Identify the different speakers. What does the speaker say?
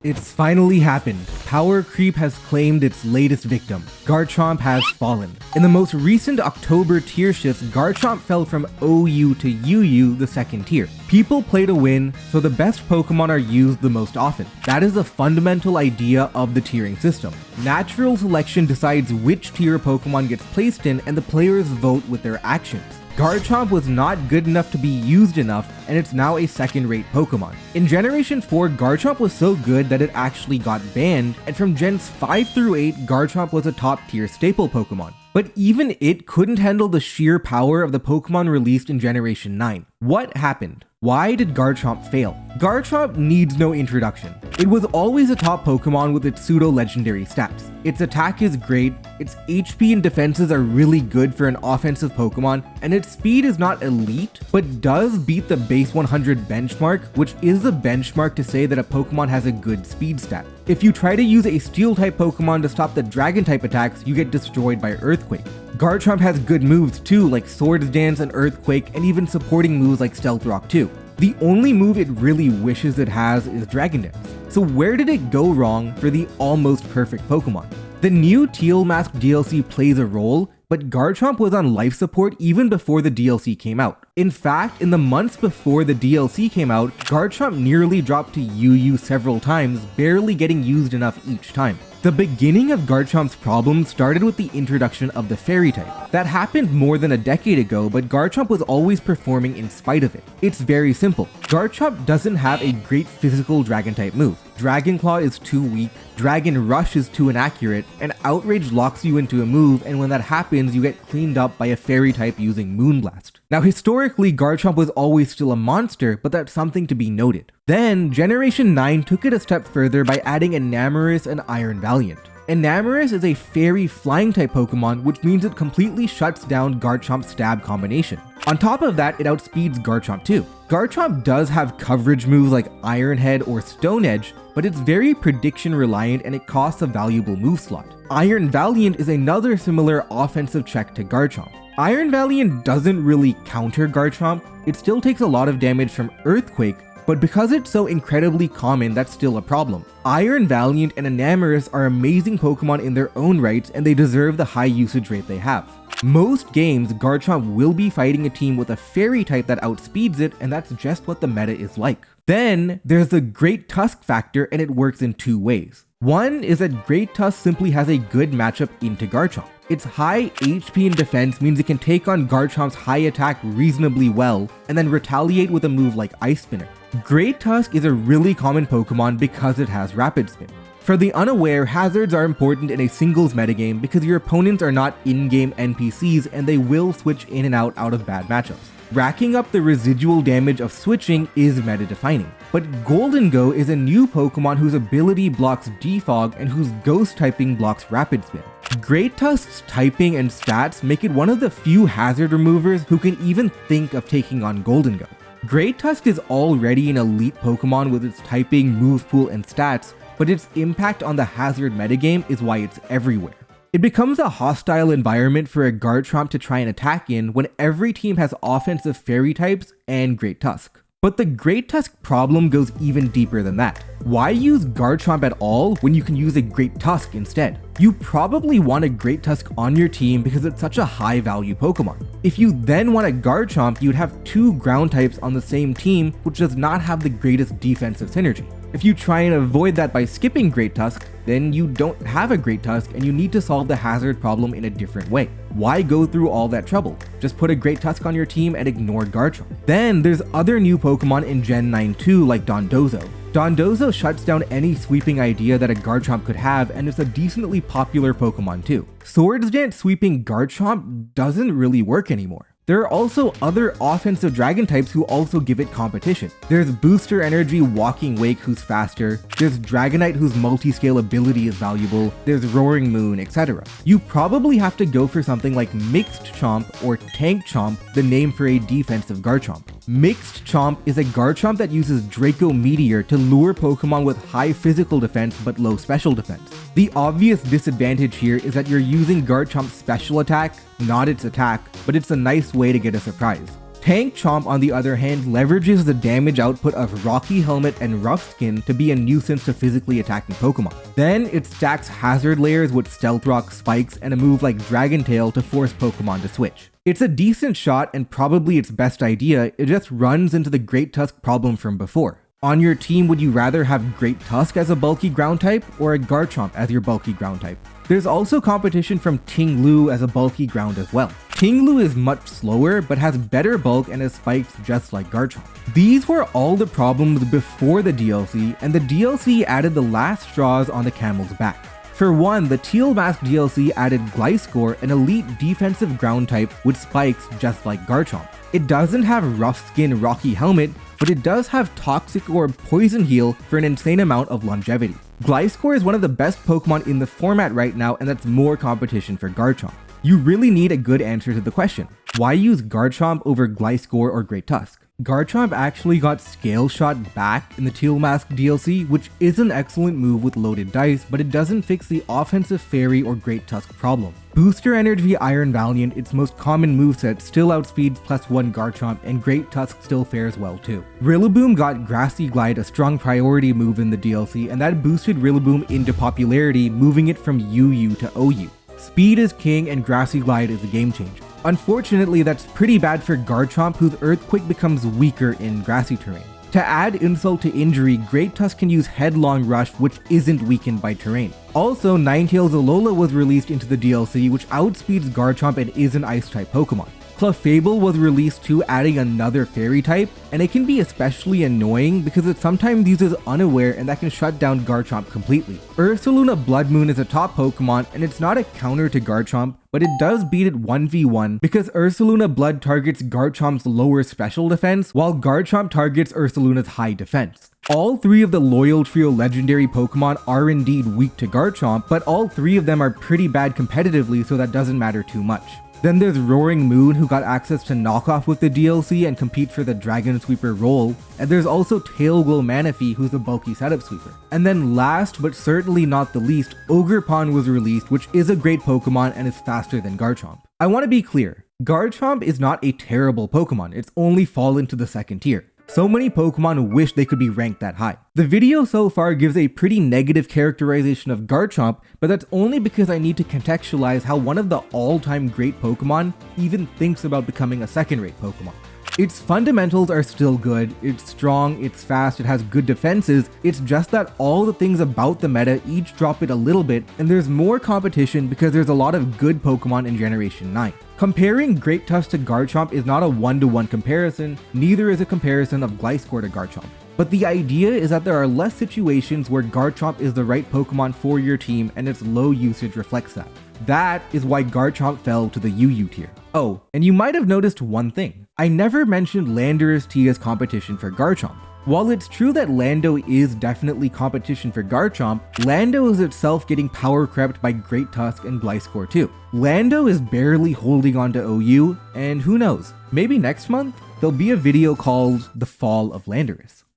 Speaker 1: It's finally happened. Power creep has claimed its latest victim. Garchomp has fallen. In the most recent October tier shifts, Garchomp fell from OU to UU, the second tier. People play to win, so the best Pokemon are used the most often. That is the fundamental idea of the tiering system. Natural selection decides which tier a Pokemon gets placed in, and the players vote with their actions. Garchomp was not good enough to be used enough, and it's now a second-rate Pokemon. In Generation 4, Garchomp was so good that it actually got banned, and from Gens 5 through 8, Garchomp was a top-tier staple Pokemon. But even it couldn't handle the sheer power of the Pokemon released in Generation 9. What happened? Why did Garchomp fail? Garchomp needs no introduction. It was always a top Pokemon with its pseudo-legendary stats. Its attack is great, its HP and defenses are really good for an offensive Pokemon, and its speed is not elite, but does beat the base 100 benchmark, which is the benchmark to say that a Pokemon has a good speed stat. If you try to use a Steel-type Pokemon to stop the Dragon-type attacks, you get destroyed by Earthquake. Garchomp has good moves too, like Swords Dance and Earthquake, and even supporting moves like Stealth Rock too. The only move it really wishes it has is Dragon Dance. So where did it go wrong for the almost perfect Pokemon? The new Teal Mask DLC plays a role, but Garchomp was on life support even before the DLC came out. In fact, in the months before the DLC came out, Garchomp nearly dropped to UU several times, barely getting used enough each time. The beginning of Garchomp's problem started with the introduction of the Fairy type. That happened more than a decade ago, but Garchomp was always performing in spite of it. It's very simple. Garchomp doesn't have a great physical Dragon-type move. Dragon Claw is too weak, Dragon Rush is too inaccurate, and Outrage locks you into a move, and when that happens, you get cleaned up by a Fairy type using Moonblast. Now historically, Garchomp was always still a monster, but that's something to be noted. Then, Generation 9 took it a step further by adding Enamorus and Iron Valiant. Enamorus is a fairy flying type Pokemon, which means it completely shuts down Garchomp's stab combination. On top of that, it outspeeds Garchomp too. Garchomp does have coverage moves like Iron Head or Stone Edge, but it's very prediction reliant and it costs a valuable move slot. Iron Valiant is another similar offensive check to Garchomp. Iron Valiant doesn't really counter Garchomp, it still takes a lot of damage from Earthquake, but because it's so incredibly common, that's still a problem. Iron Valiant and Enamorus are amazing Pokemon in their own rights, and they deserve the high usage rate they have. Most games, Garchomp will be fighting a team with a Fairy type that outspeeds it, and that's just what the meta is like. Then, there's the Great Tusk factor, and it works in two ways. One is that Great Tusk simply has a good matchup into Garchomp. Its high HP and defense means it can take on Garchomp's high attack reasonably well, and then retaliate with a move like Ice Spinner. Great Tusk is a really common Pokemon because it has Rapid Spin. For the unaware, hazards are important in a singles metagame because your opponents are not in-game NPCs and they will switch in and out of bad matchups. Racking up the residual damage of switching is meta-defining. But Goldengo is a new Pokemon whose ability blocks Defog and whose Ghost typing blocks Rapid Spin. Great Tusk's typing and stats make it one of the few hazard removers who can even think of taking on Goldengo. Great Tusk is already an elite Pokemon with its typing, move pool, and stats, but its impact on the hazard metagame is why it's everywhere. It becomes a hostile environment for a Garchomp to try and attack in when every team has offensive Fairy types and Great Tusk. But the Great Tusk problem goes even deeper than that. Why use Garchomp at all when you can use a Great Tusk instead? You probably want a Great Tusk on your team because it's such a high value Pokemon. If you then want a Garchomp, you'd have two ground types on the same team, which does not have the greatest defensive synergy. If you try and avoid that by skipping Great Tusk, then you don't have a Great Tusk and you need to solve the hazard problem in a different way. Why go through all that trouble? Just put a Great Tusk on your team and ignore Garchomp. Then there's other new Pokemon in Gen 9 too, like Dondozo. Dondozo shuts down any sweeping idea that a Garchomp could have, and it's a decently popular Pokemon too. Swords Dance sweeping Garchomp doesn't really work anymore. There are also other offensive dragon types who also give it competition. There's Booster Energy Walking Wake who's faster, there's Dragonite whose multi-scale ability is valuable, there's Roaring Moon, etc. You probably have to go for something like Mixed Chomp or Tank Chomp, the name for a defensive Garchomp. Mixed Chomp is a Garchomp that uses Draco Meteor to lure Pokemon with high physical defense but low special defense. The obvious disadvantage here is that you're using Garchomp's special attack, not its attack, but it's a nice way to get a surprise. Tank Chomp, on the other hand, leverages the damage output of Rocky Helmet and Rough Skin to be a nuisance to physically attacking Pokemon. Then it stacks Hazard Layers with Stealth Rock, Spikes, and a move like Dragon Tail to force Pokemon to switch. It's a decent shot and probably its best idea, it just runs into the Great Tusk problem from before. On your team, would you rather have Great Tusk as a bulky ground type or a Garchomp as your bulky ground type? There's also competition from Ting-Lu as a bulky ground as well. Ting-Lu is much slower but has better bulk and has spikes just like Garchomp. These were all the problems before the DLC, and the DLC added the last straws on the camel's back. For one, the Teal Mask DLC added Gliscor, an elite defensive ground type with spikes just like Garchomp. It doesn't have Rough Skin Rocky Helmet, but it does have Toxic Orb Poison Heal for an insane amount of longevity. Gliscor is one of the best Pokemon in the format right now, and that's more competition for Garchomp. You really need a good answer to the question. Why use Garchomp over Gliscor or Great Tusk? Garchomp actually got Scale Shot back in the Teal Mask DLC, which is an excellent move with loaded dice, but it doesn't fix the offensive Fairy or Great Tusk problem. Booster Energy Iron Valiant, its most common moveset, still outspeeds +1 Garchomp, and Great Tusk still fares well too. Rillaboom got Grassy Glide, a strong priority move in the DLC, and that boosted Rillaboom into popularity, moving it from UU to OU. Speed is king and Grassy Glide is a game changer. Unfortunately, that's pretty bad for Garchomp, whose Earthquake becomes weaker in grassy terrain. To add insult to injury, Great Tusk can use Headlong Rush, which isn't weakened by terrain. Also, Ninetales Alola was released into the DLC, which outspeeds Garchomp and is an Ice-type Pokemon. Clefable was released too, adding another Fairy type, and it can be especially annoying because it sometimes uses Unaware and that can shut down Garchomp completely. Ursaluna Blood Moon is a top Pokemon, and it's not a counter to Garchomp, but it does beat it 1v1 because Ursaluna Blood targets Garchomp's lower special defense, while Garchomp targets Ursaluna's high defense. All three of the Loyal Trio legendary Pokemon are indeed weak to Garchomp, but all three of them are pretty bad competitively, so that doesn't matter too much. Then there's Roaring Moon, who got access to Knockoff with the DLC and compete for the Dragon Sweeper role, and there's also Tailglow Manaphy, who's a bulky setup sweeper. And then last but certainly not the least, Ogerpon was released, which is a great Pokemon and is faster than Garchomp. I want to be clear, Garchomp is not a terrible Pokemon, it's only fallen to the second tier. So many Pokemon wish they could be ranked that high. The video so far gives a pretty negative characterization of Garchomp, but that's only because I need to contextualize how one of the all-time great Pokemon even thinks about becoming a second-rate Pokemon. Its fundamentals are still good, it's strong, it's fast, it has good defenses, it's just that all the things about the meta each drop it a little bit, and there's more competition because there's a lot of good Pokemon in Generation 9. Comparing Great Tusk to Garchomp is not a one-to-one comparison, neither is a comparison of Gliscor to Garchomp. But the idea is that there are less situations where Garchomp is the right Pokemon for your team and its low usage reflects that. That is why Garchomp fell to the UU tier. Oh, and you might have noticed one thing. I never mentioned Landorus T as competition for Garchomp. While it's true that Lando is definitely competition for Garchomp, Lando is itself getting power crept by Great Tusk and Gliscor too. Lando is barely holding on to OU, and who knows, maybe next month there'll be a video called The Fall of Landorus.